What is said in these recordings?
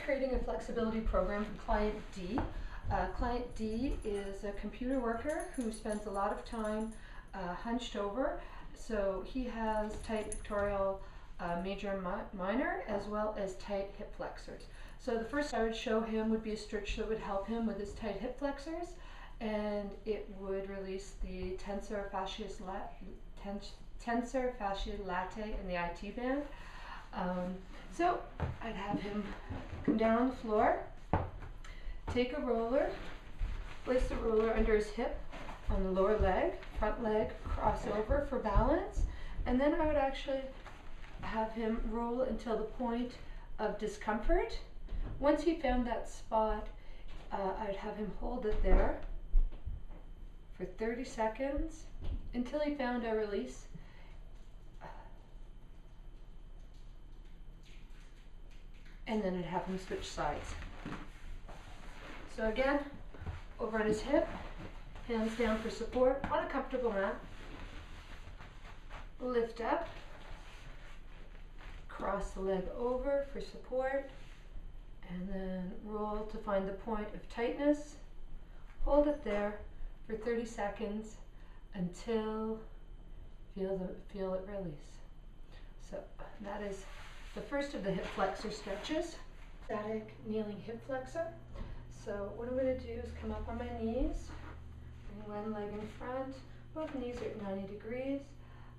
creating a flexibility program for client D. Client D is a computer worker who spends a lot of time hunched over, so he has tight pectoral major and minor, as well as tight hip flexors. So the first I would show him would be a stricture that would help him with his tight hip flexors, and it would release the tensor fasciae latae in the IT band. So I'd have him come down on the floor, take a roller, place the roller under his hip on the lower leg, front leg cross over for balance, and then I would actually have him roll until the point of discomfort. Once he found that spot, I'd have him hold it there for 30 seconds until he found a release. And then I'd have him switch sides. So again, over on his hip, hands down for support on a comfortable mat. Lift up, cross the leg over for support, and then roll to find the point of tightness. Hold it there for 30 seconds until feel it release. So that is the first of the hip flexor stretches. Static kneeling hip flexor. So what I'm going to do is come up on my knees, bring one leg in front, both knees are at 90 degrees.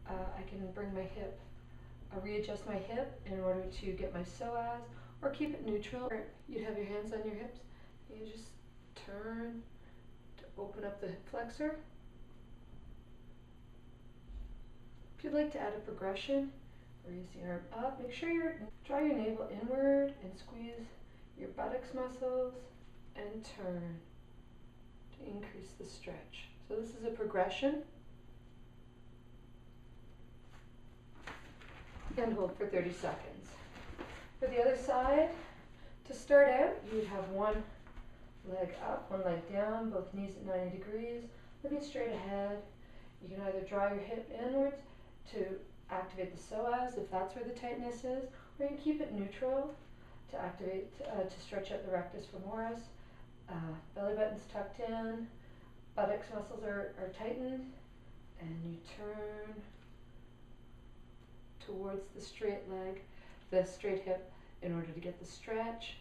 I can bring my hip, readjust my hip in order to get my psoas, or keep it neutral. You'd have your hands on your hips, and you just turn to open up the hip flexor. If you'd like to add a progression, raise the arm up. Make sure you draw your navel inward and squeeze your buttocks muscles and turn to increase the stretch. So this is a progression. And hold for 30 seconds. For the other side, to start out, you'd have one leg up, one leg down, both knees at 90 degrees, looking straight ahead. You can either draw your hip inwards to activate the psoas, if that's where the tightness is, or you can keep it neutral to activate, to stretch out the rectus femoris. Belly button's tucked in, buttocks muscles are tightened, and you turn towards the straight leg, the straight hip, in order to get the stretch.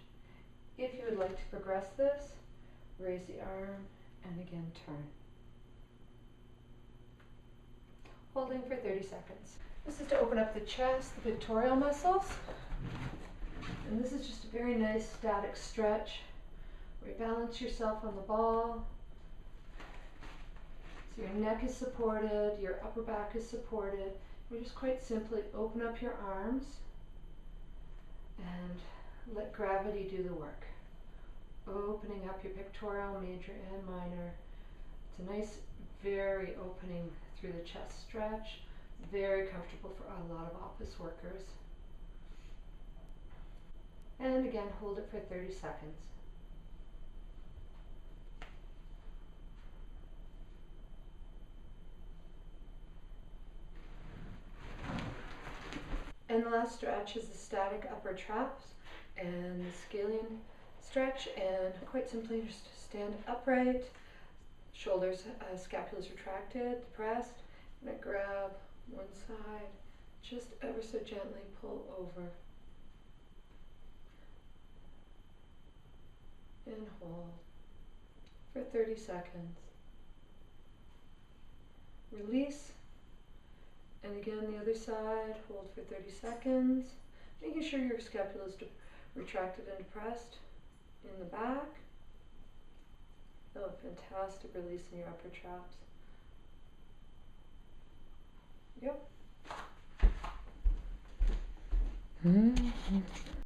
If you would like to progress this, raise the arm and again turn. Holding for 30 seconds. This is to open up the chest, the pectoral muscles. And this is just a very nice static stretch where you balance yourself on the ball. So your neck is supported, your upper back is supported. You just quite simply open up your arms and let gravity do the work. Opening up your pectoral major and minor. It's a nice, very opening through the chest stretch. Very comfortable for a lot of office workers. And again, hold it for 30 seconds. And the last stretch is the static upper traps and the scalene stretch, and quite simply just stand upright, shoulders, scapulas retracted, depressed. I'm going to grab one side, just ever so gently pull over and hold for 30 seconds. Release. And again, the other side, hold for 30 seconds, making sure your scapula is retracted and depressed in the back. Oh, fantastic release in your upper traps. Yep.